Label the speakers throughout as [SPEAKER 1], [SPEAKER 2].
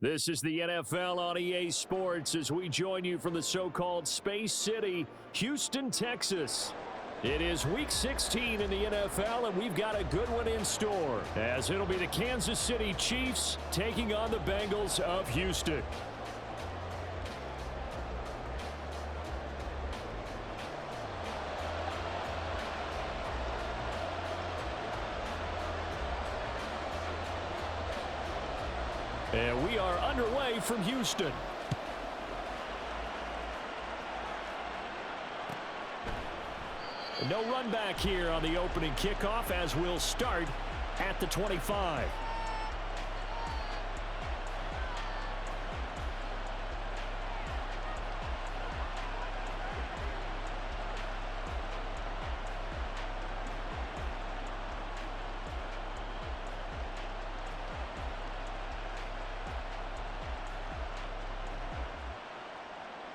[SPEAKER 1] This is the NFL on EA Sports as we join you from the so-called Space City, Houston, Texas. It is Week 16 in the NFL, and we've got a good one in store, as it'll be the Kansas City Chiefs taking on the Bengals of Houston. And we are underway from Houston. No run back here on the opening kickoff as we'll start at the 25.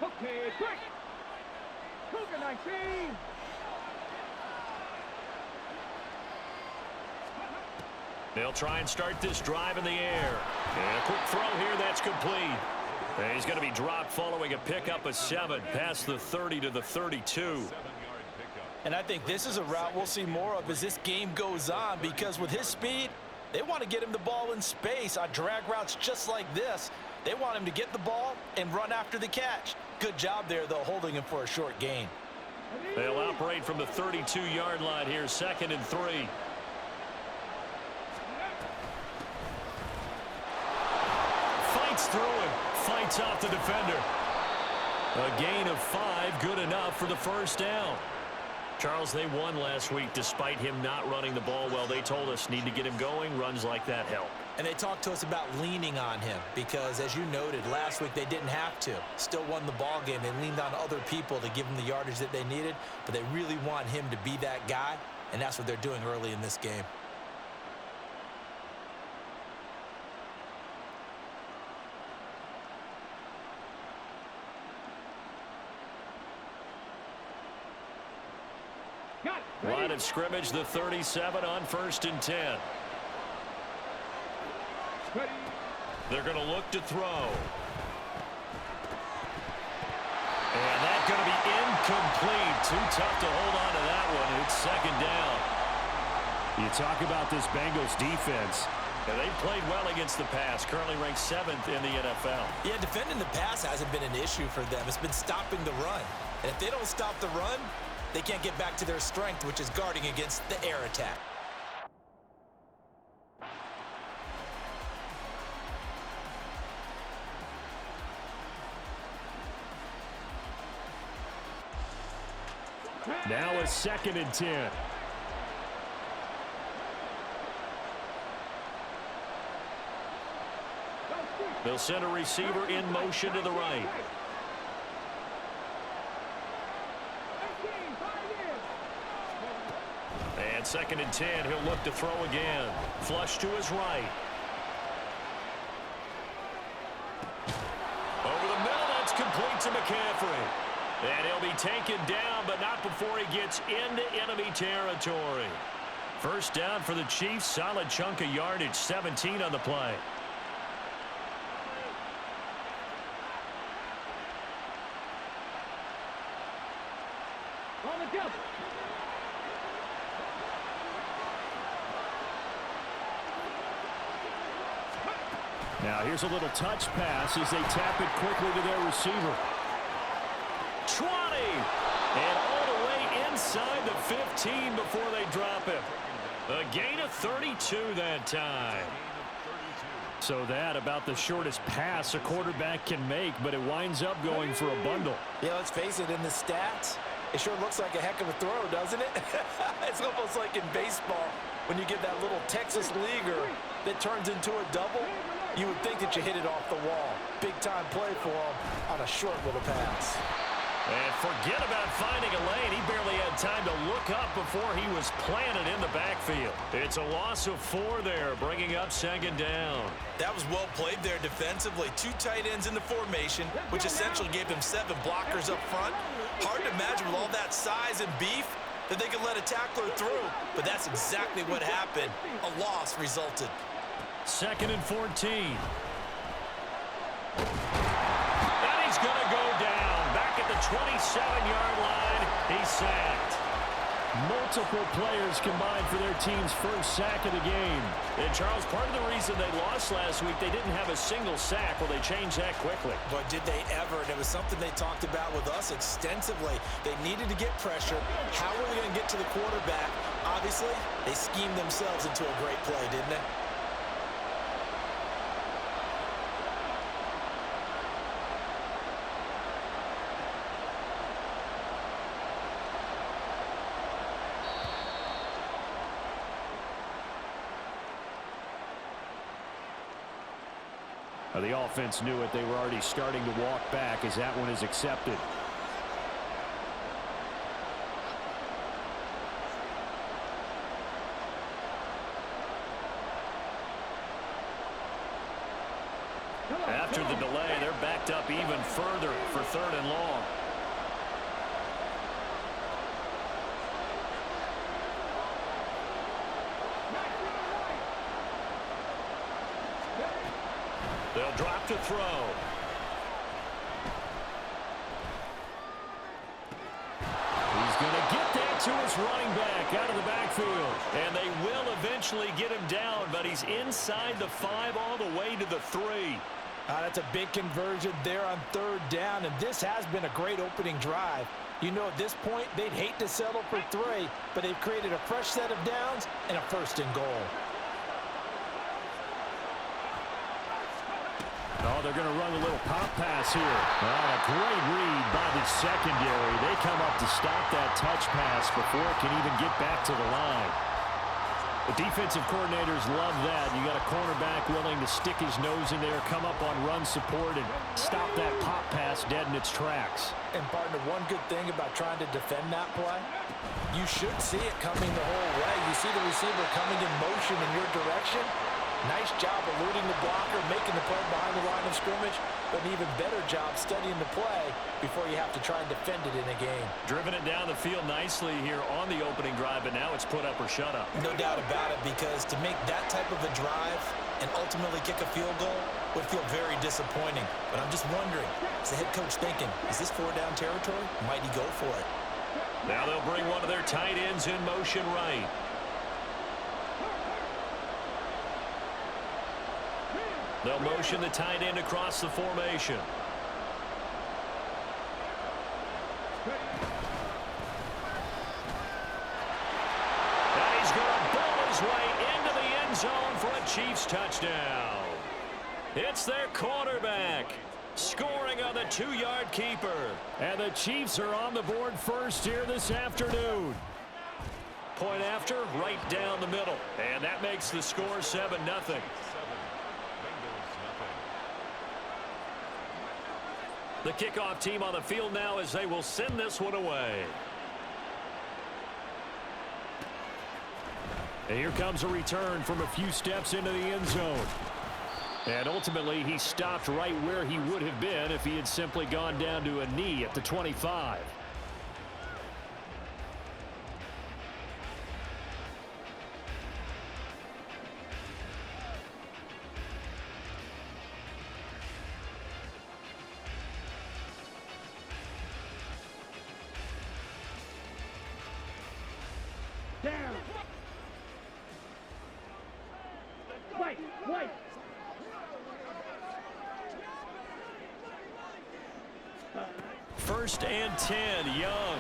[SPEAKER 2] Okay, quick! Cougar 19!
[SPEAKER 1] They'll try and start this drive in the air. And a quick throw here, that's complete. And he's going to be dropped following a pickup of 7 past the 30 to the 32.
[SPEAKER 3] And I think this is a route we'll see more of as this game goes on, because with his speed, they want to get him the ball in space on drag routes just like this. They want him to get the ball and run after the catch. Good job there, though, holding him for a short gain.
[SPEAKER 1] They'll operate from the 32-yard line here, 2nd and 3. Fights through him, fights off the defender. A gain of 5, good enough for the first down. Charles, they won last week despite him not running the ball well. They told us need to get him going. Runs like that help.
[SPEAKER 3] And they talked to us about leaning on him because, as you noted, last week they didn't have to. Still won the ball game. They leaned on other people to give them the yardage that they needed, but they really want him to be that guy, and that's what they're doing early in this game.
[SPEAKER 1] Line of scrimmage, the 37 on 1st and 10. They're going to look to throw. And that's going to be incomplete. Too tough to hold on to that one. It's 2nd down. You talk about this Bengals defense. And they played well against the pass. Currently ranked 7th in the NFL.
[SPEAKER 3] Yeah, defending the pass hasn't been an issue for them. It's been stopping the run. And if they don't stop the run, they can't get back to their strength, which is guarding against the air attack.
[SPEAKER 1] Now a 2nd and 10. They'll send a receiver in motion to the right. And 2nd and 10, he'll look to throw again. Flush to his right. Over the middle, that's complete to McCaffrey. And he'll be taken down, but not before he gets into enemy territory. First down for the Chiefs, solid chunk of yardage, 17 on the play. Now here's a little touch pass as they tap it quickly to their receiver. 20! And all the way inside the 15 before they drop him. A gain of 32 that time. So that about the shortest pass a quarterback can make, but it winds up going for a bundle.
[SPEAKER 3] Yeah, let's face it, in the stats, it sure looks like a heck of a throw, doesn't it? It's almost like in baseball when you get that little Texas leaguer that turns into a double. You would think that you hit it off the wall. Big-time play for him on a short little pass.
[SPEAKER 1] And forget about finding a lane. He barely had time to look up before he was planted in the backfield. It's a loss of 4 there, bringing up 2nd down.
[SPEAKER 3] That was well played there defensively. 2 tight ends in the formation, which essentially gave them 7 blockers up front. Hard to imagine with all that size and beef that they could let a tackler through, but that's exactly what happened. A loss resulted.
[SPEAKER 1] 2nd and 14. And he's going to go down. Back at the 27-yard line, he's sacked. Multiple players combined for their team's first sack of the game. And, Charles, part of the reason they lost last week, they didn't have a single sack. Well, they changed that quickly.
[SPEAKER 3] But did they ever? And it was something they talked about with us extensively. They needed to get pressure. How were they going to get to the quarterback? Obviously, they schemed themselves into a great play, didn't they?
[SPEAKER 1] The offense knew it. They were already starting to walk back as that one is accepted. After the delay, they're backed up even further for 3rd and long. They'll drop to throw. He's going to get that to his running back out of the backfield. And they will eventually get him down, but he's inside the 5 all the way to the 3.
[SPEAKER 3] That's a big conversion there on 3rd down, and this has been a great opening drive. You know, at this point, they'd hate to settle for 3, but they've created a fresh set of downs and a 1st and goal.
[SPEAKER 1] Oh, they're going to run a little pop pass here. A great read by the secondary. They come up to stop that touch pass before it can even get back to the line. The defensive coordinators love that. You got a cornerback willing to stick his nose in there, come up on run support, and stop that pop pass dead in its tracks.
[SPEAKER 3] And, partner, one good thing about trying to defend that play, you should see it coming the whole way. You see the receiver coming in motion in your direction. Nice job eluding the blocker, making the play behind the line of scrimmage, but an even better job studying the play before you have to try and defend it in a game.
[SPEAKER 1] Driven it down the field nicely here on the opening drive, but now it's put up or shut up.
[SPEAKER 3] No doubt about it, because to make that type of a drive and ultimately kick a field goal would feel very disappointing. But I'm just wondering, is the head coach thinking, is this 4-down territory? Might he go for it?
[SPEAKER 1] Now they'll bring one of their tight ends in motion right. They'll motion the tight end across the formation. And he's going to ball his way into the end zone for a Chiefs touchdown. It's their quarterback scoring on the 2-yard keeper. And the Chiefs are on the board first here this afternoon. Point after, right down the middle. And that makes the score 7-0. The kickoff team on the field now as they will send this one away. And here comes a return from a few steps into the end zone. And ultimately, he stopped right where he would have been if he had simply gone down to a knee at the 25.
[SPEAKER 2] Down. White.
[SPEAKER 1] First and 10, Young.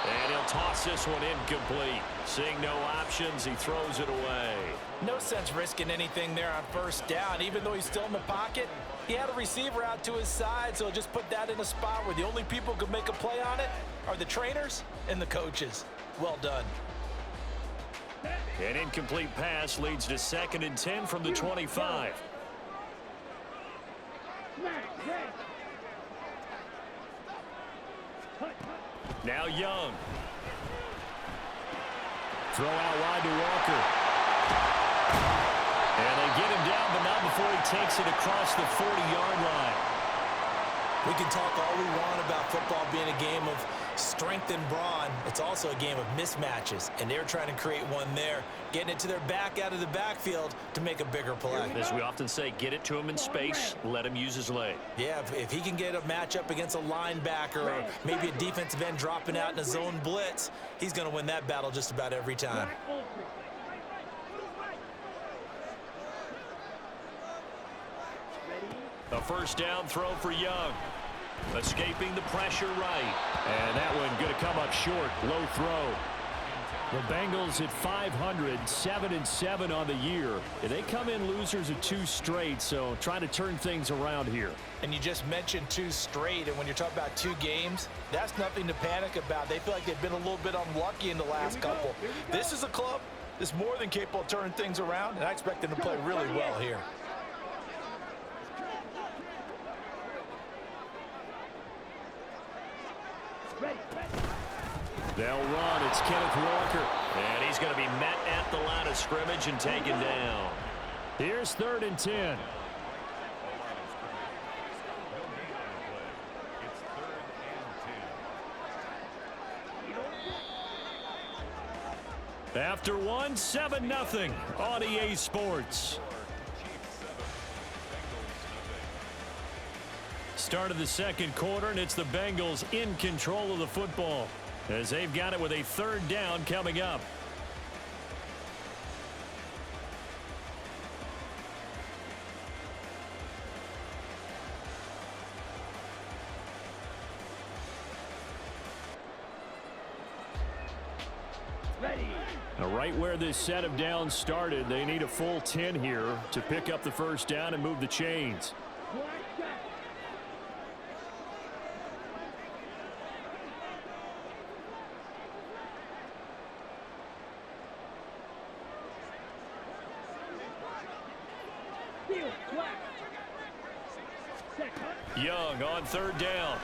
[SPEAKER 1] And he'll toss this one incomplete. Seeing no options, he throws it away.
[SPEAKER 3] No sense risking anything there on 1st down. Even though he's still in the pocket, he had a receiver out to his side, so just put that in a spot where the only people who can make a play on it are the trainers and the coaches. Well done.
[SPEAKER 1] An incomplete pass leads to 2nd and 10 from the 25. Now Young. Throw out wide to Walker. And they get him down, but not before he takes it across the 40-yard line.
[SPEAKER 3] We can talk all we want about football being a game of Strength and brawn. It's also a game of mismatches, and they're trying to create one there, getting it to their back out of the backfield to make a bigger play.
[SPEAKER 1] As we often say, get it to him in space, let him use his leg.
[SPEAKER 3] Yeah, if he can get a matchup against a linebacker or maybe a defensive end dropping out in a zone blitz, he's going to win that battle just about every time.
[SPEAKER 1] A first down throw for Young. Escaping the pressure right. And that one going to come up short. Low throw. The Bengals at 500, 7-7 on the year. They come in losers of 2 straight, so trying to turn things around here.
[SPEAKER 3] And you just mentioned 2 straight, and when you're talking about 2 games, that's nothing to panic about. They feel like they've been a little bit unlucky in the last couple. This is a club that's more than capable of turning things around, and I expect them to play really well here.
[SPEAKER 1] They'll run. It's Kenneth Walker. And he's going to be met at the line of scrimmage and taken down. Here's 3rd and 10. After 1, 7-0 on EA Sports. Start of the second quarter, and it's the Bengals in control of the football as they've got it with a 3rd down coming up. Now, right where this set of downs started, they need a full 10 here to pick up the first down and move the chains. Young on 3rd down.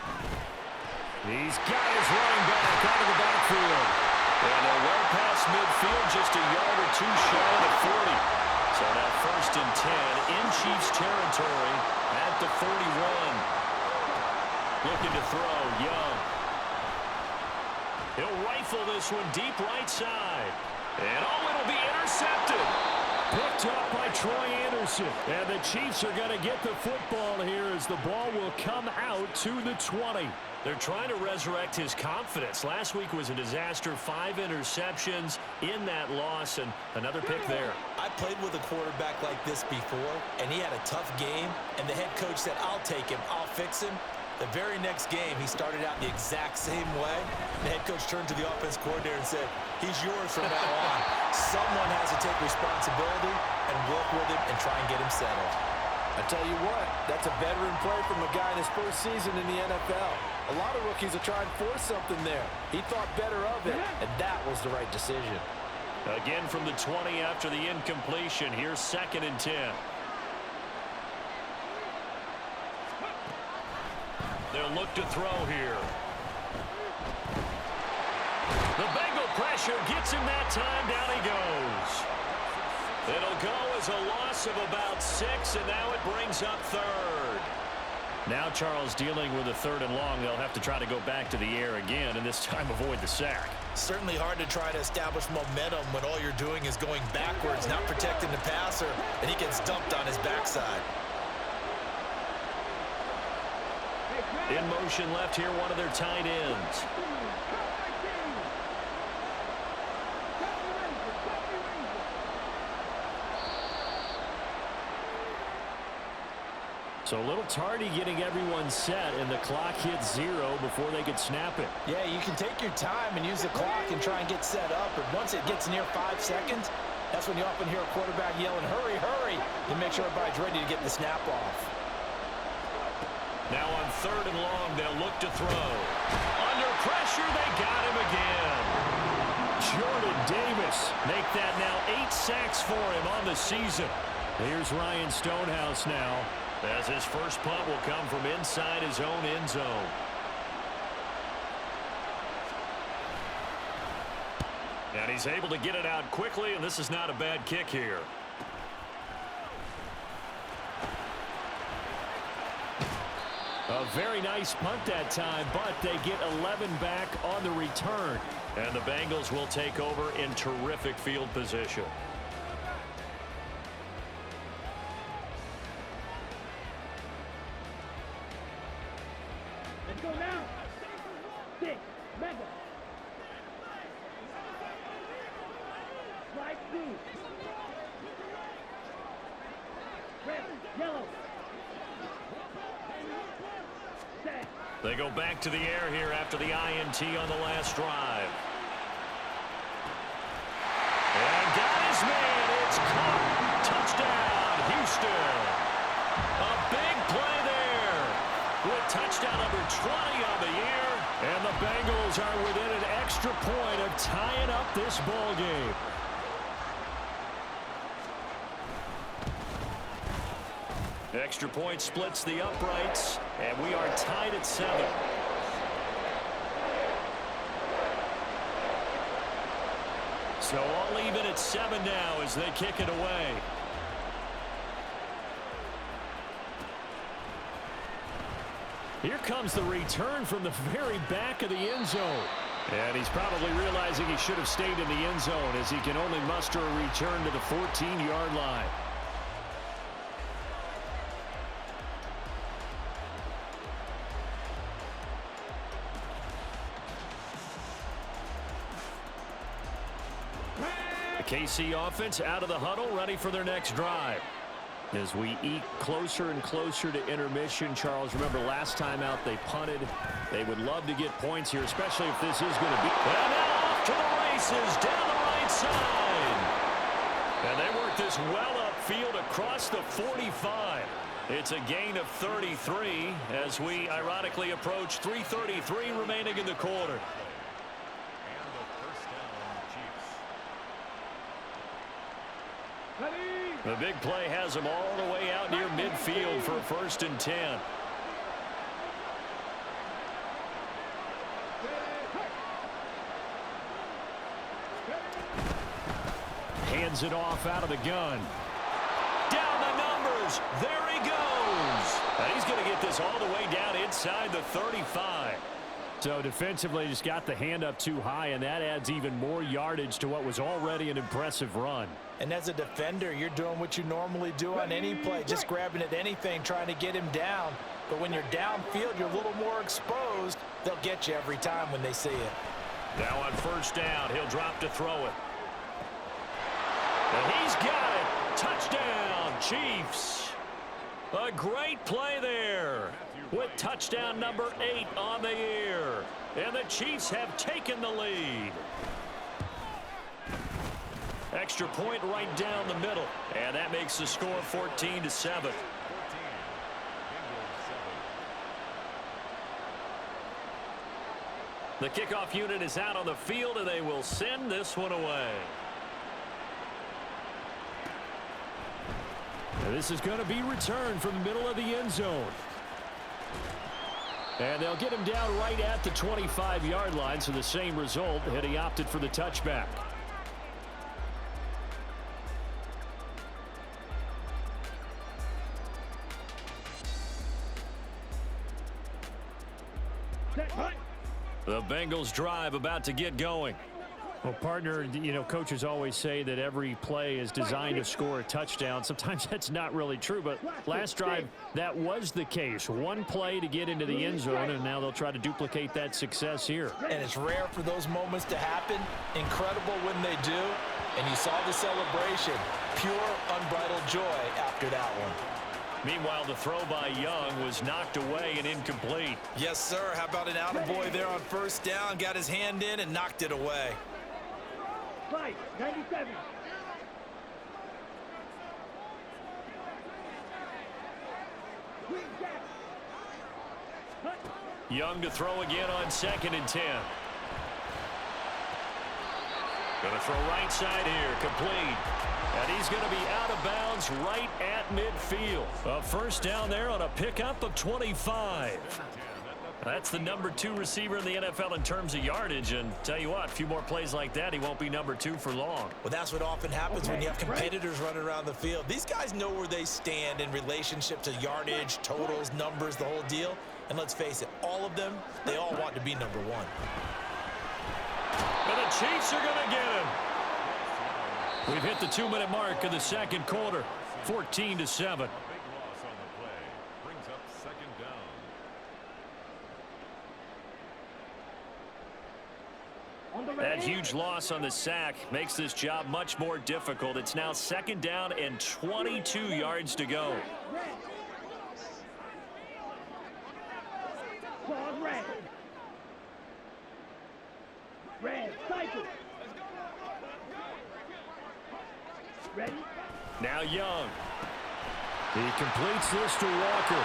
[SPEAKER 1] He's got his running back out of the backfield. And they're well past midfield, just a yard or 2 shy of the 40. So now 1st and 10 in Chiefs territory at the 41. Looking to throw, Young. He'll rifle this one deep right side. And it'll be intercepted. Picked up by Troy Anderson. And the Chiefs are going to get the football here as the ball will come out to the 20. They're trying to resurrect his confidence. Last week was a disaster. 5 interceptions in that loss, and another pick there.
[SPEAKER 3] I played with a quarterback like this before, and he had a tough game, and the head coach said, I'll take him, I'll fix him. The very next game, he started out the exact same way. The head coach turned to the offense coordinator and said, he's yours from now on. Someone has to take responsibility and work with him and try and get him settled.
[SPEAKER 4] I tell you what, that's a veteran play from a guy in his first season in the NFL. A lot of rookies will try and force something there. He thought better of it, and that was the right decision.
[SPEAKER 1] Again from the 20 after the incompletion. Here's 2nd and 10. They'll look to throw here. The Bengal pressure gets him that time. Down he goes. It'll go as a loss of about 6, and now it brings up 3rd. Now Charles dealing with a 3rd and long. They'll have to try to go back to the air again, and this time avoid the sack.
[SPEAKER 3] Certainly hard to try to establish momentum when all you're doing is going backwards, not protecting the passer, and he gets dumped on his backside.
[SPEAKER 1] In motion left here, one of their tight ends. So a little tardy getting everyone set, and the clock hits 0 before they could snap it.
[SPEAKER 3] Yeah, you can take your time and use the clock and try and get set up, but once it gets near 5 seconds, that's when you often hear a quarterback yelling, hurry, hurry, to make sure everybody's ready to get the snap off.
[SPEAKER 1] Now on 3rd and long, they'll look to throw. Under pressure, they got him again. Jordan Davis make that now 8 sacks for him on the season. Here's Ryan Stonehouse now, as his first punt will come from inside his own end zone. And he's able to get it out quickly, and this is not a bad kick here. A very nice punt that time, but they get 11 back on the return. And the Bengals will take over in terrific field position.
[SPEAKER 2] Let's go now. 6, mega. Slide through. Red, yellow. Set.
[SPEAKER 1] They go back to the air here after the INT on the last drive. And got his man. It's caught. Touchdown, Houston. A big play there. With touchdown number 20 on the year. And the Bengals are within an extra point of tying up this ball game. Extra point splits the uprights, and we are tied at 7. So all even at 7 now as they kick it away. Here comes the return from the very back of the end zone. And he's probably realizing he should have stayed in the end zone as he can only muster a return to the 14-yard line. KC offense out of the huddle, ready for their next drive. As we eke closer and closer to intermission, Charles, remember last time out they punted. They would love to get points here, especially if this is going to be. And now off to the races down the right side. And they work this well upfield across the 45. It's a gain of 33 as we ironically approach 3:33 remaining in the quarter. The big play has him all the way out near midfield for 1st and 10. Hands it off out of the gun. Down the numbers. There he goes. And he's going to get this all the way down inside the 35. So defensively just got the hand up too high, and that adds even more yardage to what was already an impressive run.
[SPEAKER 3] And as a defender, you're doing what you normally do on any play, just grabbing at anything, trying to get him down. But when you're downfield, you're a little more exposed. They'll get you every time when they see it.
[SPEAKER 1] Now on 1st down, he'll drop to throw it. And he's got it. Touchdown, Chiefs. A great play there with touchdown number 8 on the year. And the Chiefs have taken the lead. Extra point right down the middle. And that makes the score 14-7. The kickoff unit is out on the field, and they will send this one away. And this is going to be returned from the middle of the end zone. And they'll get him down right at the 25-yard line, so the same result, and he opted for the touchback. The Bengals drive about to get going. Well, partner, you know, coaches always say that every play is designed to score a touchdown. Sometimes that's not really true, but last drive, that was the case. One play to get into the end zone, and now they'll try to duplicate that success here.
[SPEAKER 3] And it's rare for those moments to happen. Incredible when they do. And you saw the celebration. Pure, unbridled joy after that one.
[SPEAKER 1] Meanwhile, the throw by Young was knocked away and incomplete.
[SPEAKER 3] Yes, sir. How about an attaboy there on 1st down? Got his hand in and knocked it away.
[SPEAKER 2] Fight, 97.
[SPEAKER 1] Young to throw again on 2nd and 10. Going to throw right side here, complete. And he's going to be out of bounds right at midfield. A 1st down there on a pickup of 25. That's the number 2 receiver in the NFL in terms of yardage. And tell you what, a few more plays like that, he won't be number 2 for long.
[SPEAKER 3] Well, that's what often happens when you have competitors running around the field. These guys know where they stand in relationship to yardage, totals, numbers, the whole deal. And let's face it, all of them, they all want to be number one.
[SPEAKER 1] And the Chiefs are going to get him. We've hit the 2-minute mark of the second quarter, 14-7. That huge loss on the sack makes this job much more difficult. It's now 2nd down and 22 yards to go.
[SPEAKER 2] Red, cycle. Ready?
[SPEAKER 1] Now Young. He completes this to Walker.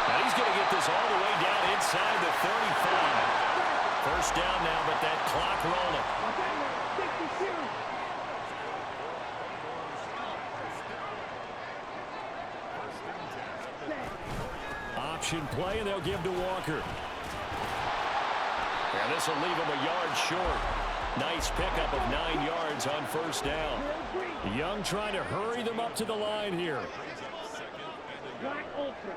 [SPEAKER 1] Now he's going to get this all the way down inside the 35. First down now, but that clock rolling. Option play, and they'll give to Walker. And this will leave him a yard short. Nice pickup of 9 yards on first down. Young trying to hurry them up to the line here.
[SPEAKER 2] Black Ultra.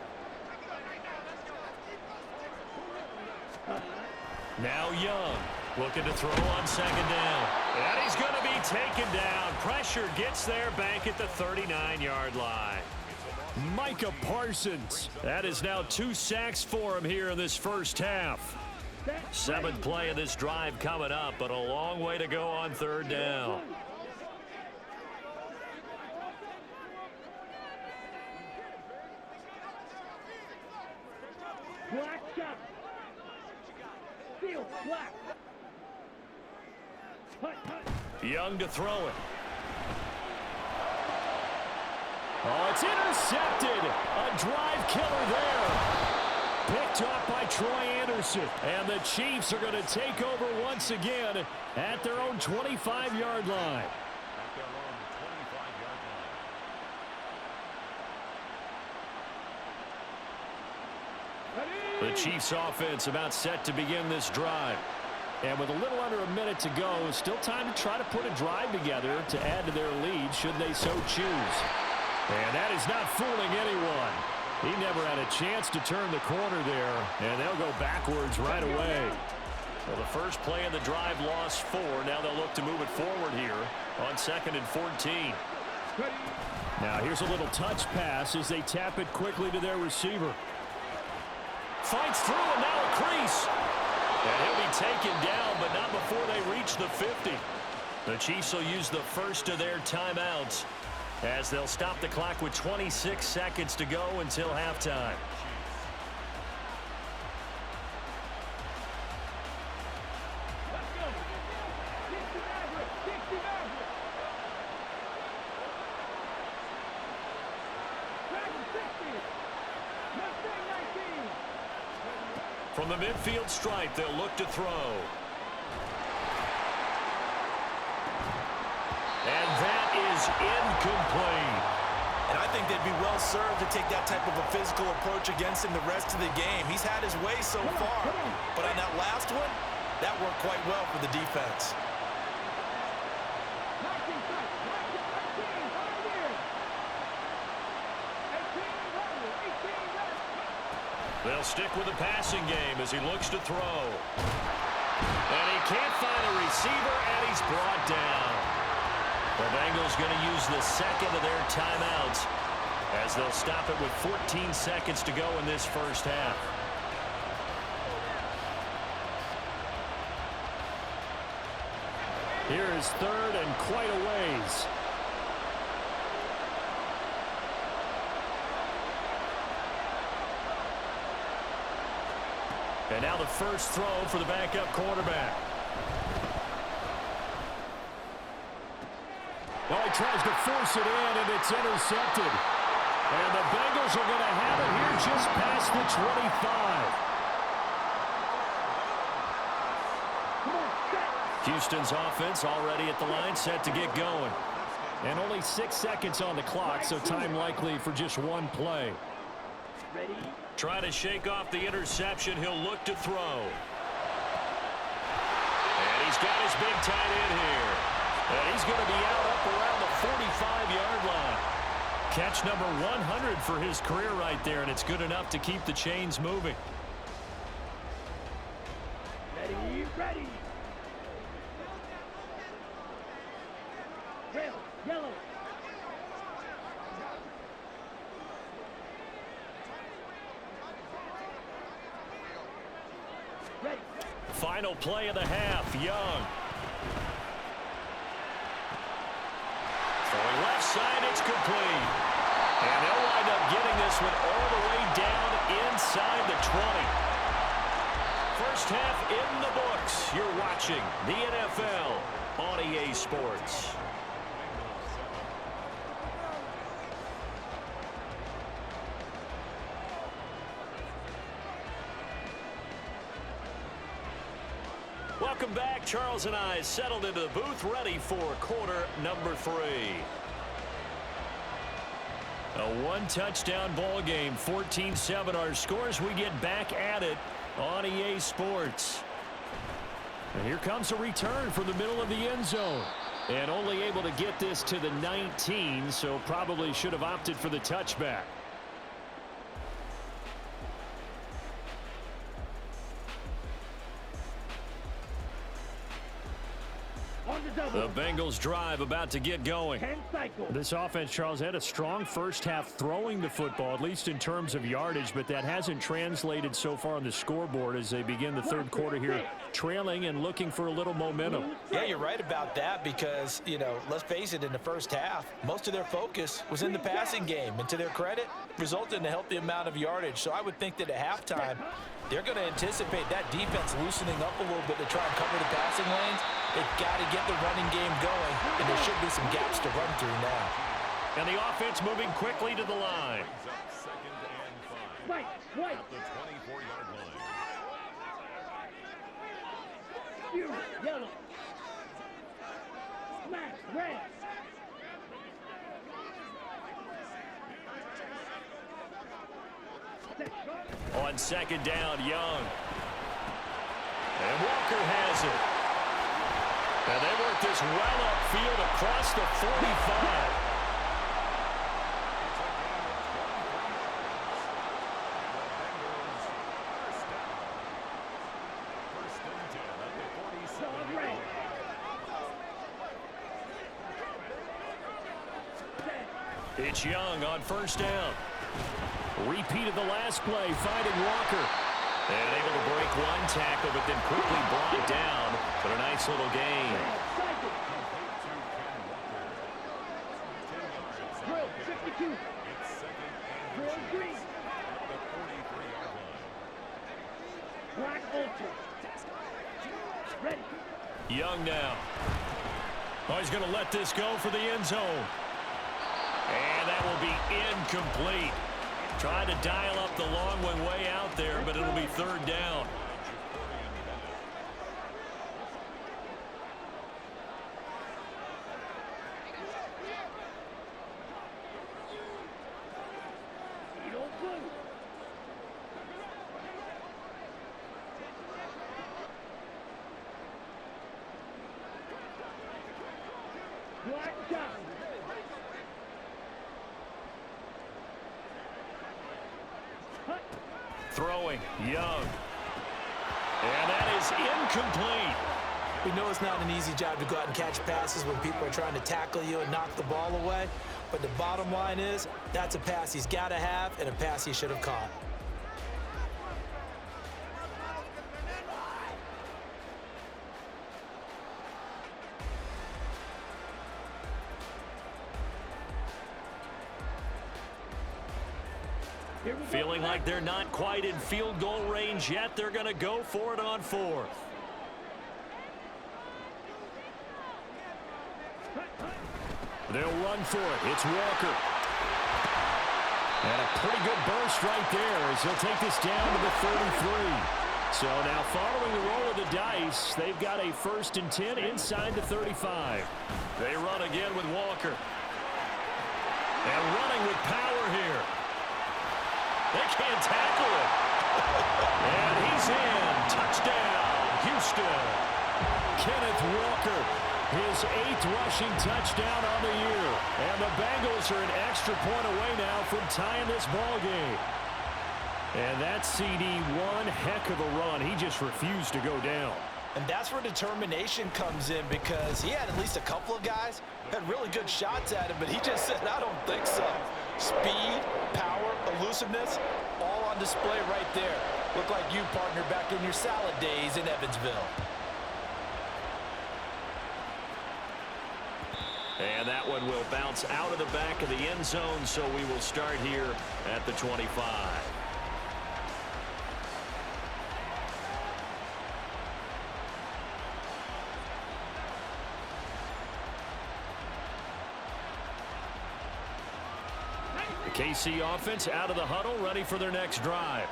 [SPEAKER 1] Now Young looking to throw on 2nd down. And he's going to be taken down. Pressure gets there back at the 39-yard line. Micah Parsons. That is now 2 sacks for him here in this first half. 7th play of this drive coming up, but a long way to go on 3rd down.
[SPEAKER 2] Black shot. Field, black. Hut, hut.
[SPEAKER 1] Young to throw it. Oh, it's intercepted. A drive killer there. Picked off by Troy Anderson. And the Chiefs are going to take over once again at their own 25-yard line. The Chiefs offense about set to begin this drive. And with a little under a minute to go, still time to try to put a drive together to add to their lead should they so choose. And that is not fooling anyone. He never had a chance to turn the corner there, and they'll go backwards right away. Well, the first play of the drive lost 4. Now they'll look to move it forward here on 2nd and 14. Now here's a little touch pass as they tap it quickly to their receiver. Fights through, and now a crease. And he'll be taken down, but not before they reach the 50. The Chiefs will use the first of their timeouts as they'll stop the clock with 26 seconds to go until halftime. From the midfield stripe, they'll look to throw. And that is incomplete.
[SPEAKER 3] And I think they'd be well served to take that type of a physical approach against him the rest of the game. He's had his way so far. But on that last one, that worked quite well for the defense.
[SPEAKER 1] They'll stick with the passing game as he looks to throw. And he can't find a receiver, and he's brought down. The Bengals going to use the second of their timeouts as they'll stop it with 14 seconds to go in this first half. Here is 3rd and quite a ways. And now the first throw for the backup quarterback. Well, he tries to force it in, and it's intercepted. And the Bengals are going to have it here just past the 25. Houston's offense already at the line, set to get going. And only 6 seconds on the clock, so time likely for just one play.
[SPEAKER 2] Ready?
[SPEAKER 1] Trying to shake off the interception. He'll look to throw. And he's got his big tight end here. And he's going to be out up around the 45-yard line. Catch number 100 for his career right there, and it's good enough to keep the chains moving.
[SPEAKER 2] Ready, ready. Red, yellow. Ready.
[SPEAKER 1] Final play of the half, Young. Throwing left side, it's complete. And they'll wind up getting this one all the way down inside the 20. First half in the books. You're watching the NFL on EA Sports. Welcome back. Charles and I settled into the booth, ready for quarter number 3. A one-touchdown ball game, 14-7 our scores. We get back at it on EA Sports. And here comes a return from the middle of the end zone. And only able to get this to the 19, so probably should have opted for the touchback. The Bengals drive about to get going. This offense, Charles, had a strong first half throwing the football, at least in terms of yardage, but that hasn't translated so far on the scoreboard as they begin the third quarter here, trailing and looking for a little momentum.
[SPEAKER 3] Yeah, you're right about that because, let's face it, in the first half, most of their focus was in the passing game. And to their credit, resulted in a healthy amount of yardage. So I would think that at halftime, they're going to anticipate that defense loosening up a little bit to try and cover the passing lanes. They've got to get the running game going, and there should be some gaps to run through now.
[SPEAKER 1] And the offense moving quickly to the line.
[SPEAKER 2] Right.
[SPEAKER 1] At the 24-yard line.
[SPEAKER 2] You, yellow. Smash, red.
[SPEAKER 1] On second down, Young. And Walker has it. And they work this well upfield across the 45. It's Young on first down. Repeat of the last play, finding Walker. And able to break one tackle, but then quickly brought down. But a nice little gain.
[SPEAKER 2] Drill, 52. Drill, green. Black ultra. Ready.
[SPEAKER 1] Young now. Oh, he's going to let this go for the end zone. And that will be incomplete. Tried to dial up the long one way out there, but it'll be third down.
[SPEAKER 2] Black Johnson.
[SPEAKER 1] Throwing, Young. And that is incomplete.
[SPEAKER 3] We know it's not an easy job to go out and catch passes when people are trying to tackle you and knock the ball away. But the bottom line is, that's a pass he's got to have and a pass he should have caught.
[SPEAKER 1] Feeling like they're not quite in field goal range yet. They're going to go for it on fourth. They'll run for it. It's Walker. And a pretty good burst right there as he'll take this down to the 33. So now following the roll of the dice, they've got a 1st and 10 inside the 35. They run again with Walker. And running with power here. They can't tackle it. And he's in. Touchdown, Houston. Kenneth Walker, his his 8th rushing touchdown on the year. And the Bengals are an extra point away now from tying this ball game. And that CD, one heck of a run. He just refused to go down.
[SPEAKER 3] And that's where determination comes in, because he had at least a couple of guys had really good shots at him, but he just said, I don't think so. Speed, power, elusiveness, all on display right there. Look like you, partner, back in your salad days in Evansville.
[SPEAKER 1] And that one will bounce out of the back of the end zone, so we will start here at the 25. The KC offense out of the huddle, ready for their next drive.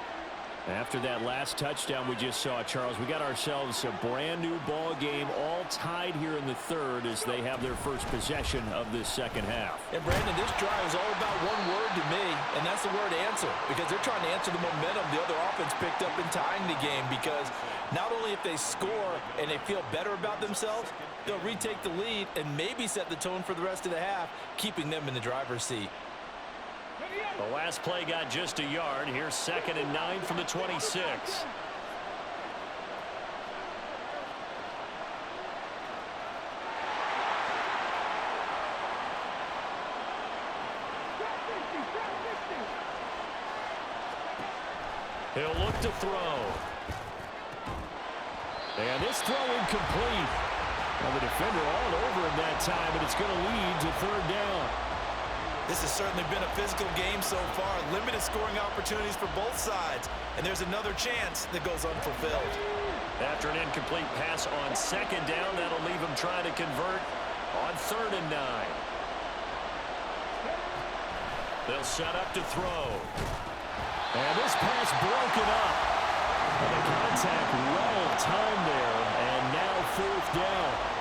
[SPEAKER 1] After that last touchdown we just saw, Charles, we got ourselves a brand new ball game, all tied here in the third as they have their first possession of this second half.
[SPEAKER 3] And Brandon, this drive is all about one word to me, and that's the word answer, because they're trying to answer the momentum the other offense picked up in tying the game, because not only if they score and they feel better about themselves, they'll retake the lead and maybe set the tone for the rest of the half, keeping them in the driver's seat.
[SPEAKER 1] The last play got just a yard. Here's 2nd and 9 from the 26. He'll look to throw. And this throw incomplete. Well, the defender all over him that time, but it's going to lead to 3rd down.
[SPEAKER 3] This has certainly been a physical game so far. Limited scoring opportunities for both sides. And there's another chance that goes unfulfilled.
[SPEAKER 1] After an incomplete pass on 2nd down, that'll leave him trying to convert on 3rd and 9. They'll set up to throw. And this pass broken up. And the contact well timed there. And now 4th down.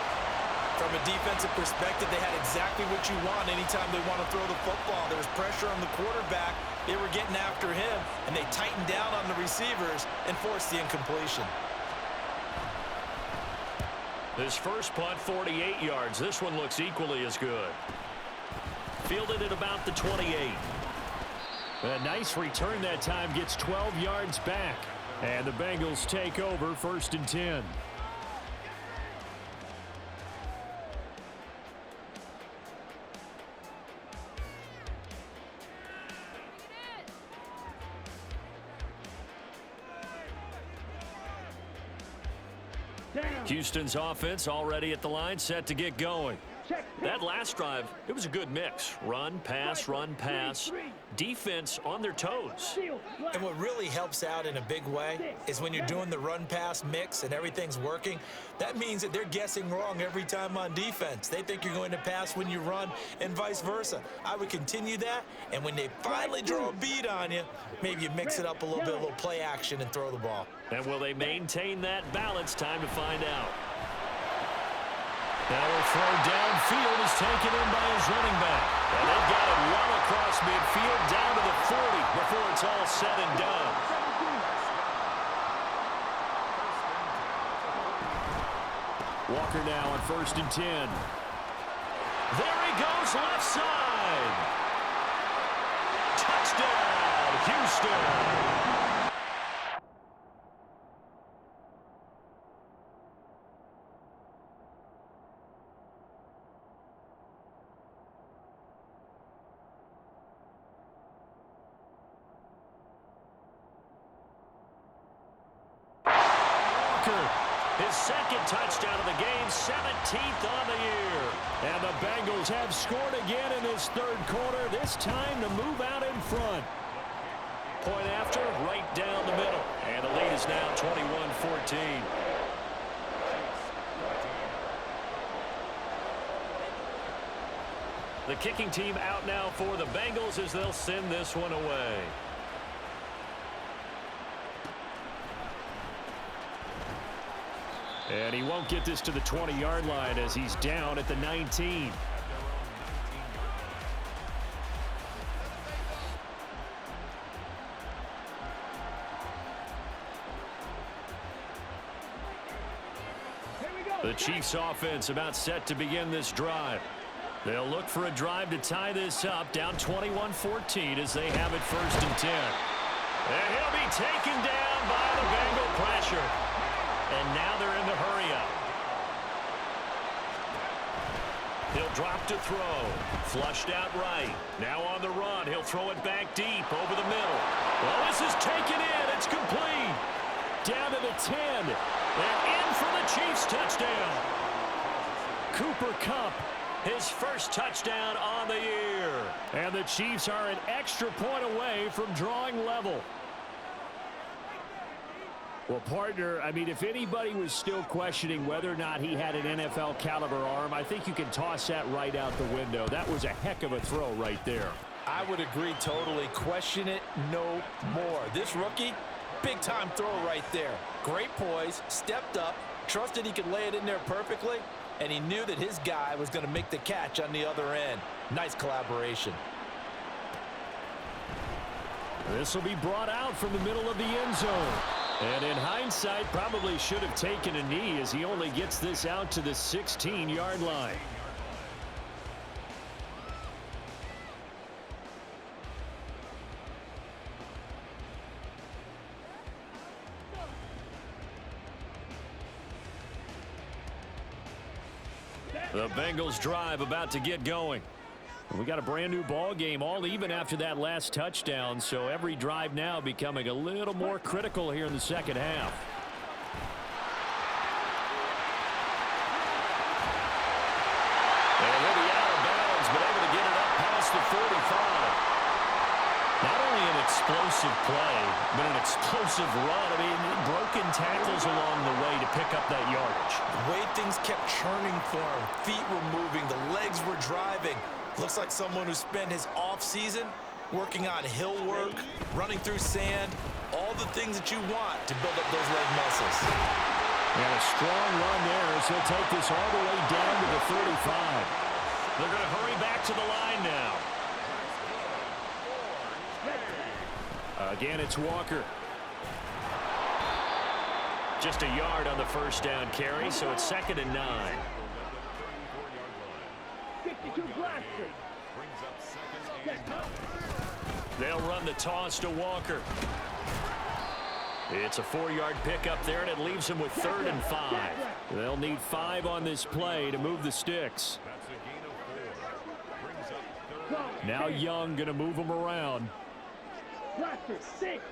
[SPEAKER 3] From a defensive perspective, they had exactly what you want anytime they want to throw the football. There was pressure on the quarterback. They were getting after him, and they tightened down on the receivers and forced the incompletion.
[SPEAKER 1] This first punt, 48 yards. This one looks equally as good. Fielded at about the 28. A nice return that time, gets 12 yards back. And the Bengals take over 1st and 10. Houston's offense already at the line, set to get going. That last drive, it was a good mix. Run, pass, defense on their toes.
[SPEAKER 3] And what really helps out in a big way is when you're doing the run-pass mix and everything's working, that means that they're guessing wrong every time on defense. They think you're going to pass when you run and vice versa. I would continue that, and when they finally draw a beat on you, maybe you mix it up a little bit, a little play action, and throw the ball.
[SPEAKER 1] And will they maintain that balance? Time to find out. Now a throw downfield is taken in by his running back. And they've got it well across midfield down to the 40 before it's all said and done. Walker now on 1st and 10. There he goes, left side. Touchdown, Houston. His 2nd touchdown of the game, 17th on the year. And the Bengals have scored again in this 3rd quarter, this time to move out in front. Point after, right down the middle. And the lead is now 21-14. The kicking team out now for the Bengals as they'll send this one away. And he won't get this to the 20-yard line as he's down at the 19. The Chiefs offense about set to begin this drive. They'll look for a drive to tie this up, down 21-14 as they have it 1st and 10. And he'll be taken down by the Bengal pressure. And now they're in the hurry-up. He'll drop to throw. Flushed out right. Now on the run. He'll throw it back deep over the middle. Well, this is taken in. It's complete. Down to the 10. And in for the Chiefs touchdown. Cooper Kupp, his first touchdown on the year. And the Chiefs are an extra point away from drawing level. Well, partner, I mean, if anybody was still questioning whether or not he had an NFL caliber arm, I think you can toss that right out the window. That was a heck of a throw right there.
[SPEAKER 3] I would agree totally. Question it no more. This rookie, big-time throw right there. Great poise, stepped up, trusted he could lay it in there perfectly, and he knew that his guy was going to make the catch on the other end. Nice collaboration.
[SPEAKER 1] This will be brought out from the middle of the end zone. And in hindsight, probably should have taken a knee as he only gets this out to the 16-yard line. The Bengals drive about to get going. We got a brand new ball game, all even after that last touchdown, so every drive now becoming a little more critical here in the second half. And he'll be out of bounds, but able to get it up past the 45. Not only an explosive play, but an explosive run. I mean, broken tackles along the way to pick up that yardage.
[SPEAKER 3] The way things kept churning for him, feet were moving, the legs were driving. Looks like someone who spent his off-season working on hill work, running through sand, all the things that you want to build up those leg muscles.
[SPEAKER 1] And a strong run there as he'll take this all the way down to the 35. They're going to hurry back to the line now. Again, it's Walker. Just a yard on the first down carry, so it's 2nd and 9.
[SPEAKER 2] 52 blaster.
[SPEAKER 1] They'll run the toss to Walker. It's a 4-yard pickup there, and it leaves him with 3rd and 5. They'll need 5 on this play to move the sticks. Now Young going to move him around.
[SPEAKER 2] Blaster 6.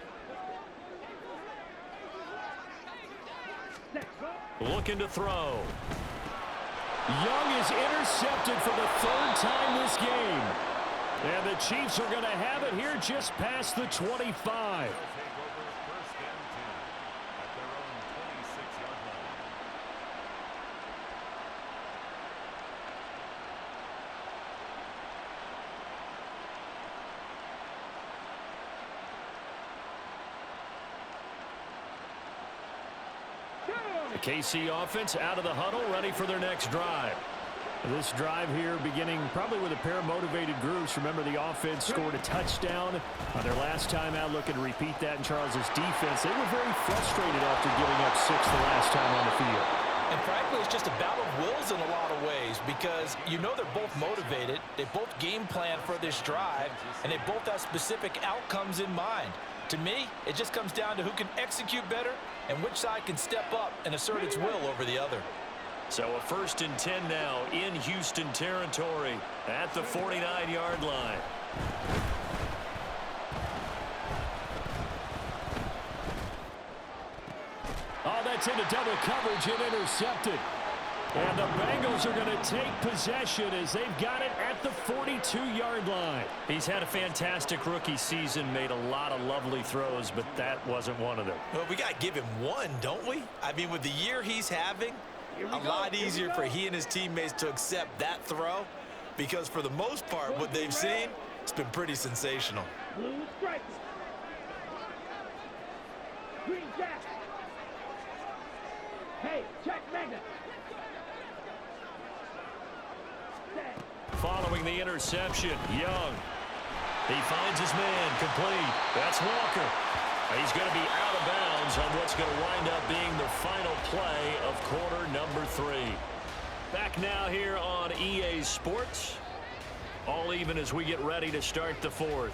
[SPEAKER 1] Looking to throw. Young is intercepted for the 3rd time this game. And the Chiefs are going to have it here just past the 25. The KC offense out of the huddle, ready for their next drive. This drive here beginning probably with a pair of motivated groups. Remember, the offense scored a touchdown on their last time out. Looking to repeat that in Charles's defense. They were very frustrated after giving up 6 the last time on the field.
[SPEAKER 3] And frankly, it's just a battle of wills in a lot of ways because you know they're both motivated. They both game plan for this drive, and they both have specific outcomes in mind. To me, it just comes down to who can execute better and which side can step up and assert its will over the other.
[SPEAKER 1] So a 1st and 10 now in Houston territory at the 49-yard line. Oh, that's into double coverage and intercepted. And the Bengals are going to take possession as they've got it at the 42-yard line. He's had a fantastic rookie season, made a lot of lovely throws, but that wasn't one of them.
[SPEAKER 3] Well, we got to give him one, don't we? I mean, with the year he's having, a lot easier for he and his teammates to accept that throw because for the most part, what they've seen, it's been pretty sensational.
[SPEAKER 2] Blue stripes. Green jack. Hey, check Mega.
[SPEAKER 1] Following the interception, Young. He finds his man complete. That's Walker. He's going to be out of bounds on what's going to wind up being the final play of quarter number 3. Back now here on EA Sports. All even as we get ready to start the 4th.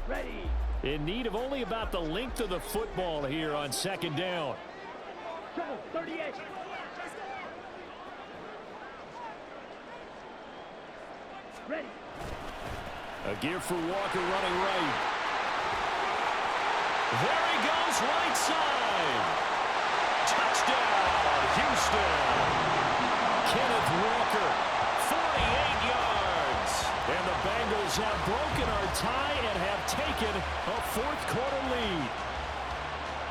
[SPEAKER 2] Ready.
[SPEAKER 1] In need of only about the length of the football here on 2nd down.
[SPEAKER 2] Trouble, 38. Ready.
[SPEAKER 1] A give for Walker running right. There he goes, right side. Touchdown, Houston. Kenneth Walker, 48 yards. And the Bengals have broken our tie and have taken a 4th quarter lead.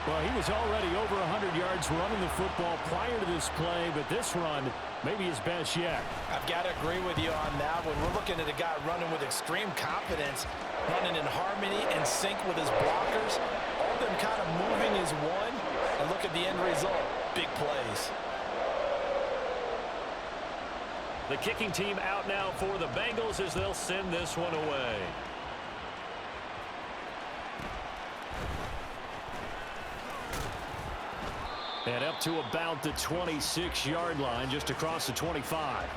[SPEAKER 1] Well, he was already over 100 yards running the football prior to this play, but this run may be his best yet.
[SPEAKER 3] I've got to agree with you on that one. We're looking at a guy running with extreme confidence, running in harmony and sync with his blockers. All of them kind of moving as one. And look at the end result. Big plays.
[SPEAKER 1] The kicking team out now for the Bengals as they'll send this one away. And up to about the 26-yard line, just across the 25.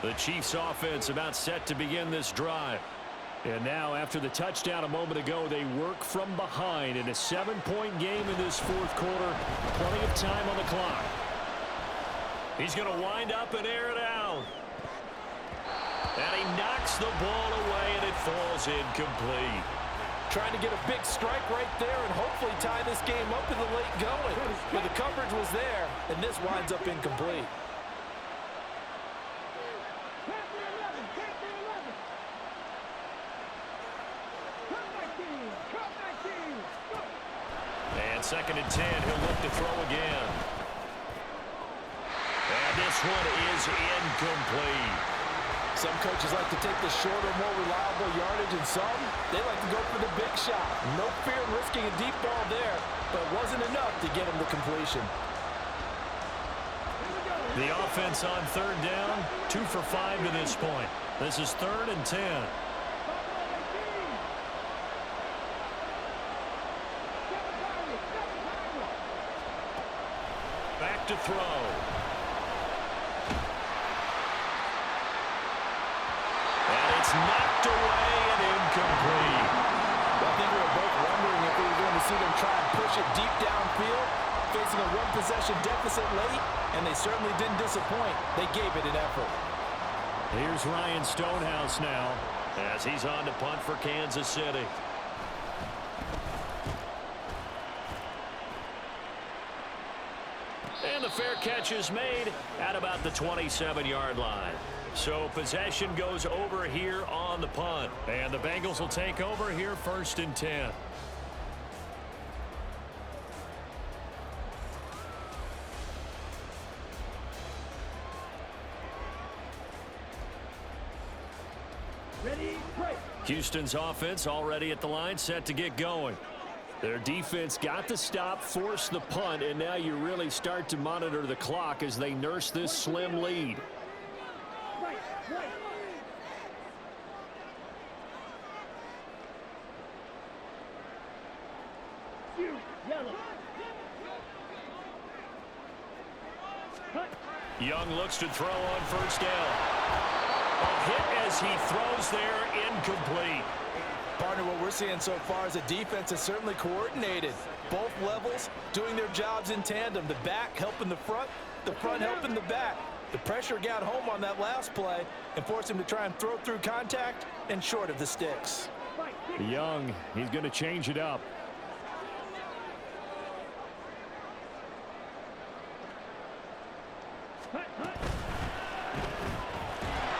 [SPEAKER 1] The Chiefs offense about set to begin this drive. And now after the touchdown a moment ago, they work from behind in a 7-point game in this 4th quarter. Plenty of time on the clock. He's going to wind up and air it out. And he knocks the ball away, and it falls incomplete.
[SPEAKER 3] Trying to get a big strike right there and hopefully tie this game up in the late going. But the coverage was there, and this winds up incomplete.
[SPEAKER 1] And 2nd and 10, he'll look to throw again. And this one is incomplete.
[SPEAKER 3] Some coaches like to take the shorter, more reliable yardage, and some, they like to go for the big shot. No fear in risking a deep ball there, but it wasn't enough to get him the completion.
[SPEAKER 1] The offense on 3rd down, 2 for 5 to this point. This is 3rd and 10. Back to throw. It's knocked away and incomplete.
[SPEAKER 3] Well, I think we were both wondering if we were going to see them try and push it deep downfield, facing a 1-possession deficit late, and they certainly didn't disappoint. They gave it an effort.
[SPEAKER 1] Here's Ryan Stonehouse now as he's on to punt for Kansas City. And the fair catch is made at about the 27-yard line. So possession goes over here on the punt. And the Bengals will take over here 1st and 10.
[SPEAKER 2] Ready, break.
[SPEAKER 1] Houston's offense already at the line, set to get going. Their defense got the stop, forced the punt, and now you really start to monitor the clock as they nurse this slim lead.
[SPEAKER 2] Right, right. You, yellow. Cut.
[SPEAKER 1] Young looks to throw on 1st down. A hit as he throws there, incomplete.
[SPEAKER 3] Partner, what we're seeing so far is the defense is certainly coordinated. Both levels doing their jobs in tandem. The back helping the front helping the back. The pressure got home on that last play and forced him to try and throw through contact and short of the sticks.
[SPEAKER 1] Young, he's going to change it up.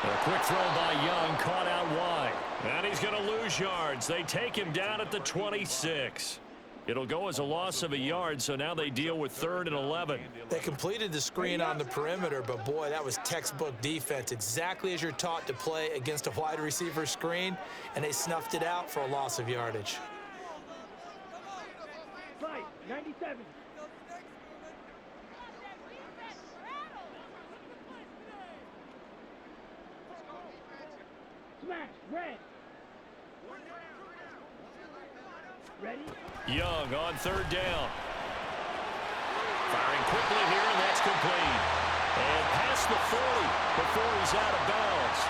[SPEAKER 1] A quick throw by Young, caught out wide. And he's going to lose yards. They take him down at the 26. It'll go as a loss of a yard, so now they deal with 3rd and 11.
[SPEAKER 3] They completed the screen on the perimeter, but boy, that was textbook defense, exactly as you're taught to play against a wide receiver screen, and they snuffed it out for a loss of yardage.
[SPEAKER 2] 97. Smash, red. Ready?
[SPEAKER 1] Young on 3rd down. Firing quickly here, and that's complete. And past the 40 before he's out of bounds.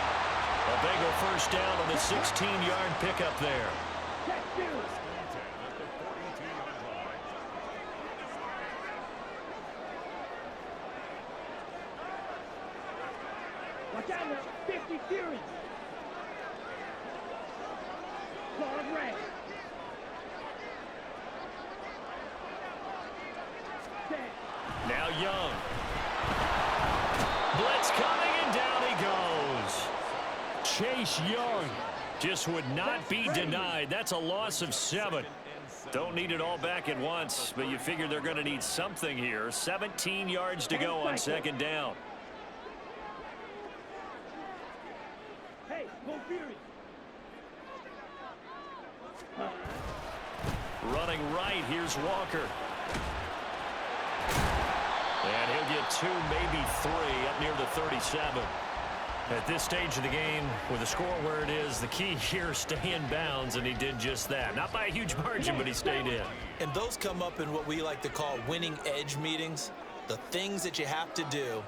[SPEAKER 1] A Bengal first down on the 16-yard pickup there.
[SPEAKER 2] Check 2. Watch out now, 50 Fury. Claws red. Set.
[SPEAKER 1] Now Young. Blitz coming, and down he goes. Chase Young just would not be denied. That's a loss of 7. Don't need it all back at once, but you figure they're going to need something here. 17 yards to go on 2nd down.
[SPEAKER 2] Hey, go Fury.
[SPEAKER 1] Running right, here's Walker. And he'll get 2, maybe 3 up near the 37. At this stage of the game, with the score where it is, the key here, stay in bounds, and he did just that. Not by a huge margin, but he stayed in.
[SPEAKER 3] And those come up in what we like to call winning edge meetings. The things that you have to do,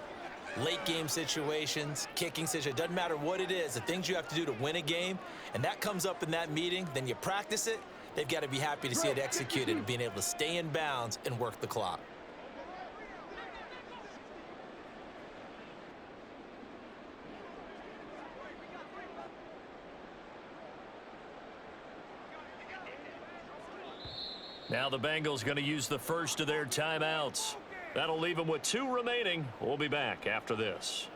[SPEAKER 3] late game situations, kicking situations, doesn't matter what it is, the things you have to do to win a game, and that comes up in that meeting, then you practice it. They've got to be happy to see it executed and being able to stay in bounds and work the clock.
[SPEAKER 1] Now the Bengals going to use the first of their timeouts. That'll leave them with 2 remaining. We'll be back after this.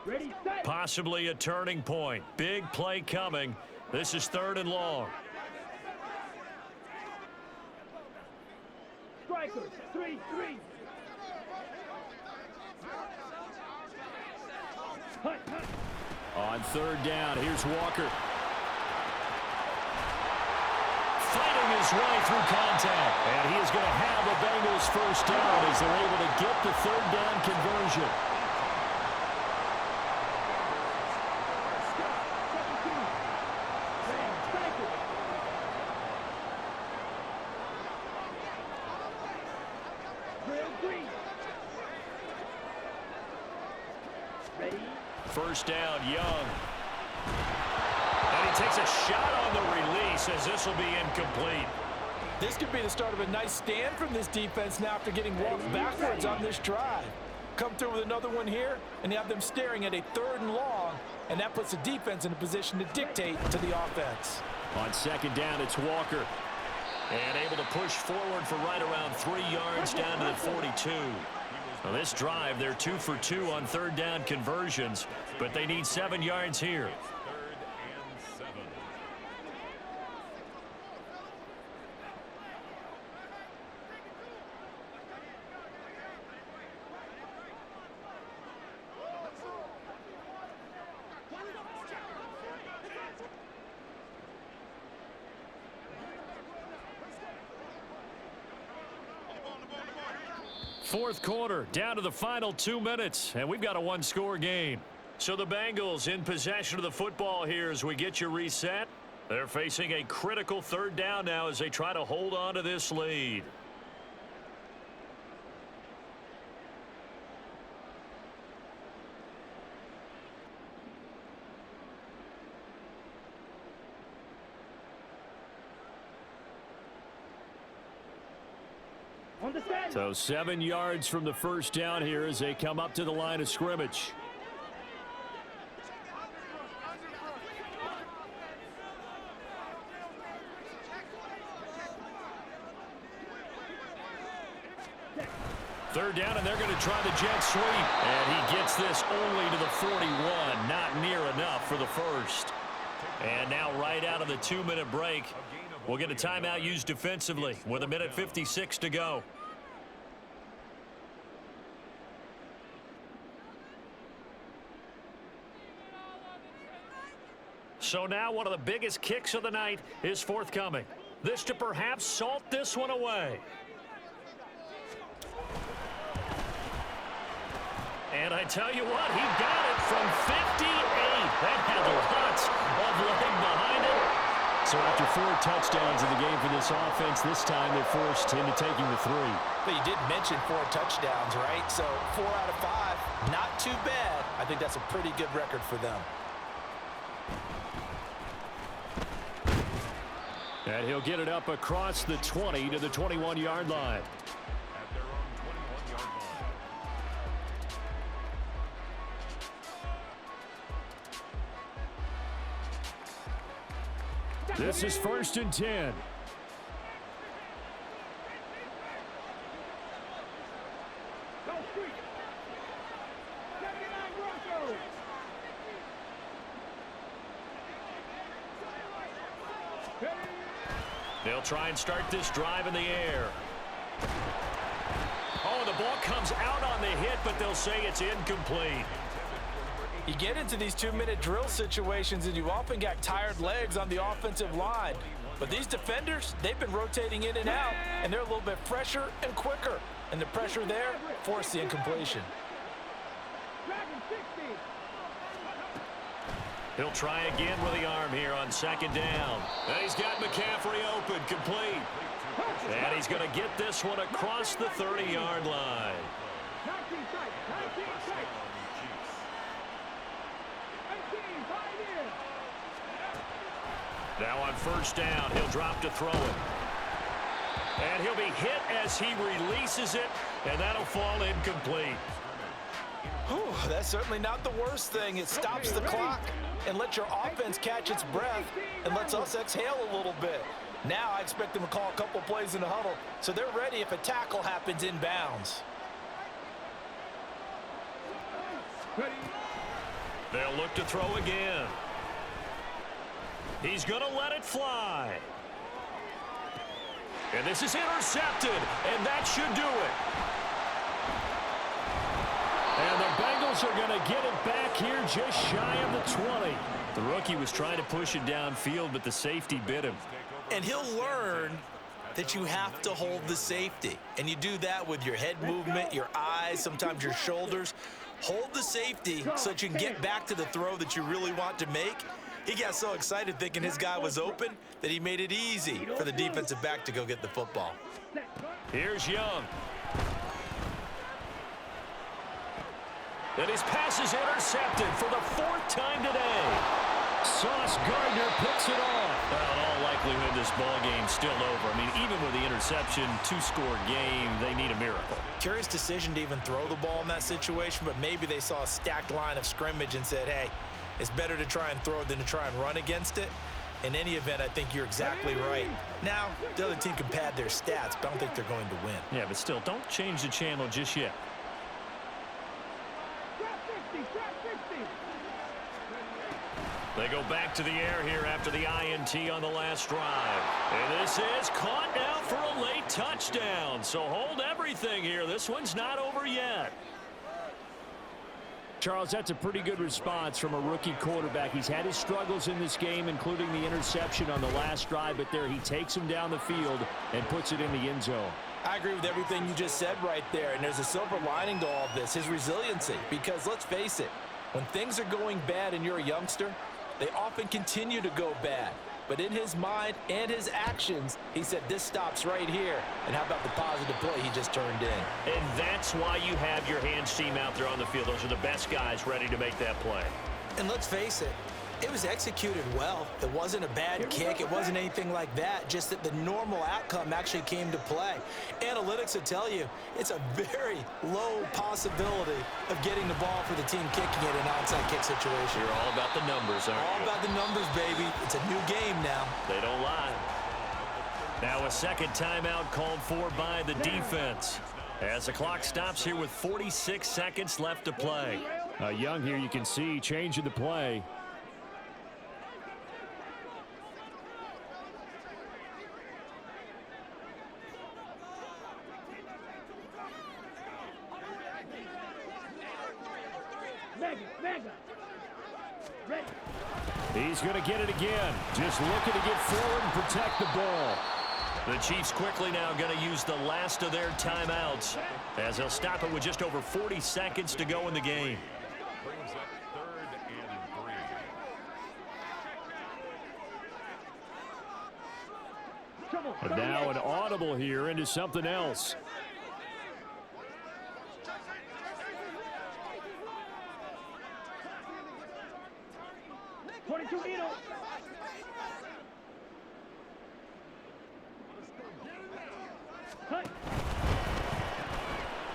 [SPEAKER 2] Ready, set.
[SPEAKER 1] Possibly a turning point. Big play coming. This is 3rd and long.
[SPEAKER 2] Strikers, 3-3. Hut, hut.
[SPEAKER 1] On 3rd down, here's Walker. Fighting his way through contact. And he is going to have a Bengals first down as they're able to get the 3rd down conversion. First down, Young. And he takes a shot on the release as this will be incomplete.
[SPEAKER 3] This could be the start of a nice stand from this defense now after getting walked backwards on this drive. Come through with another one here, and you have them staring at a 3rd and long, and that puts the defense in a position to dictate to the offense.
[SPEAKER 1] On 2nd down, it's Walker. And able to push forward for right around 3 yards down to the 42. Well, this drive, they're 2 for 2 on 3rd down conversions, but they need 7 yards here.
[SPEAKER 5] 3rd and 7.
[SPEAKER 1] Fourth quarter, down to the final 2 minutes, and we've got a 1-score game. So the Bengals in possession of the football here as we get you reset. They're facing a critical 3rd down now as they try to hold on to this lead. So 7 yards from the first down here as they come up to the line of scrimmage. Third down, and they're going to try the jet sweep. And he gets this only to the 41. Not near enough for the first. And now right out of the 2-minute break, we'll get a timeout used defensively with 1:56 to go. So now one of the biggest kicks of the night is forthcoming. This to perhaps salt this one away. And I tell you what, he got it from 58. That had lots of leg behind it. So after 4 touchdowns in the game for this offense, this time they're forced into taking the 3.
[SPEAKER 3] But you did mention 4 touchdowns, right? So 4 out of 5, not too bad. I think that's a pretty good record for them.
[SPEAKER 1] And he'll get it up across the 20 to the 21-yard line.
[SPEAKER 5] At their own 21-yard line.
[SPEAKER 1] This is 1st and 10.
[SPEAKER 2] Go street. 79 Broncos.
[SPEAKER 1] They'll try and start this drive in the air. Oh, the ball comes out on the hit, but they'll say it's incomplete.
[SPEAKER 3] You get into these 2-minute drill situations, and you often got tired legs on the offensive line. But these defenders, they've been rotating in and out, and they're a little bit fresher and quicker. And the pressure there forced the incompletion.
[SPEAKER 2] Dragon 60.
[SPEAKER 1] He'll try again with the arm here on 2nd down. And he's got McCaffrey open, complete. And he's going to get this one across the 30-yard line.
[SPEAKER 2] 19 strike. 19 strike. 18, 5 in.
[SPEAKER 1] Now on 1st down, he'll drop to throw it. And he'll be hit as he releases it, and that'll fall incomplete.
[SPEAKER 3] Whew, that's certainly not the worst thing. It stops the clock and lets your offense catch its breath and lets us exhale a little bit. Now I expect them to call a couple plays in the huddle so they're ready if a tackle happens inbounds.
[SPEAKER 1] They'll look to throw again. He's going to let it fly. And this is intercepted, and that should do it. And the Bengals are going to get it back here just shy of the 20. The rookie was trying to push it downfield, but the safety bit him.
[SPEAKER 3] And he'll learn that you have to hold the safety. And you do that with your head movement, your eyes, sometimes your shoulders. Hold the safety so that you can get back to the throw that you really want to make. He got so excited thinking his guy was open that he made it easy for the defensive back to go get the football.
[SPEAKER 1] Here's Young. And his pass is intercepted for the 4th time today. Sauce Gardner picks it off. Well, in all likelihood, this ball game's still over. I mean, even with the interception, 2-score game, they need a miracle.
[SPEAKER 3] Curious decision to even throw the ball in that situation, but maybe they saw a stacked line of scrimmage and said, hey, it's better to try and throw it than to try and run against it. In any event, I think you're exactly right. Now, the other team can pad their stats, but I don't think they're going to win.
[SPEAKER 1] Yeah, but still, don't change the channel just yet. They go back to the air here after the INT on the last drive. And this is caught now for a late touchdown. So hold everything here. This one's not over yet. Charles, that's a pretty good response from a rookie quarterback. He's had his struggles in this game, including the interception on the last drive, but there he takes him down the field and puts it in the end zone.
[SPEAKER 3] I agree with everything you just said right there, and there's a silver lining to all of this, his resiliency. Because let's face it, when things are going bad and you're a youngster, they often continue to go bad. But in his mind and his actions, he said, this stops right here. And how about the positive play he just turned in?
[SPEAKER 1] And that's why you have your hands team out there on the field. Those are the best guys ready to make that play.
[SPEAKER 3] And let's face it, it was executed well. It wasn't a bad kick. It wasn't anything like that. Just that the normal outcome actually came to play. Analytics will tell you it's a very low possibility of getting the ball for the team kicking it in an onside kick situation.
[SPEAKER 1] You're all about the numbers, aren't you?
[SPEAKER 3] All about the numbers, baby. It's a new game now.
[SPEAKER 1] They don't lie. Now a second timeout called for by the defense. As the clock stops here with 46 seconds left to play.
[SPEAKER 6] Young here, you can see changing the play. He's going to get it again. Just looking to get forward and protect the ball.
[SPEAKER 1] The Chiefs quickly now going to use the last of their timeouts as they'll stop it with just over 40 seconds to go in the game.
[SPEAKER 5] Brings up 3rd and 3.
[SPEAKER 6] But now an audible here into something else.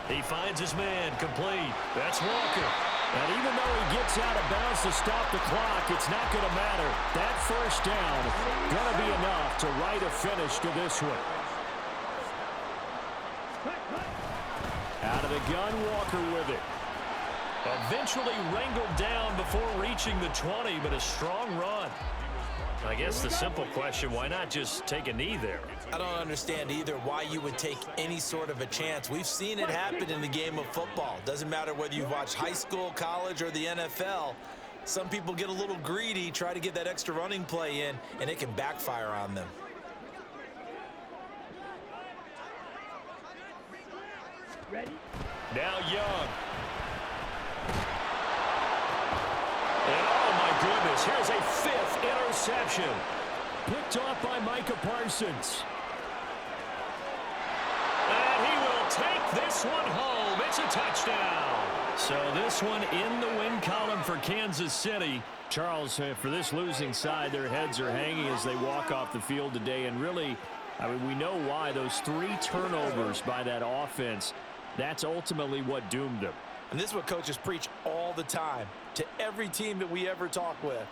[SPEAKER 1] He finds his man, complete. That's Walker.
[SPEAKER 6] And even though he gets out of bounds to stop the clock, it's not going to matter. That first down going to be enough to write a finish to this one. Out of the gun, Walker with it.
[SPEAKER 1] Eventually wrangled down before reaching the 20, but a strong run. I guess the simple question, why not just take a knee there?
[SPEAKER 3] I don't understand either why you would take any sort of a chance. We've seen it happen in the game of football. Doesn't matter whether you've watched high school, college, or the NFL. Some people get a little greedy, try to get that extra running play in, and it can backfire on them.
[SPEAKER 2] Ready?
[SPEAKER 1] Now Young. And oh my goodness, here's a 5th interception.
[SPEAKER 6] Picked off by Micah Parsons.
[SPEAKER 1] And he will take this one home. It's a touchdown. So this one in the win column for Kansas City.
[SPEAKER 6] Charles, for this losing side, their heads are hanging as they walk off the field today. And really, I mean, we know why. Those 3 turnovers by that offense, that's ultimately what doomed them.
[SPEAKER 3] And this is what coaches preach all the time to every team that we ever talk with.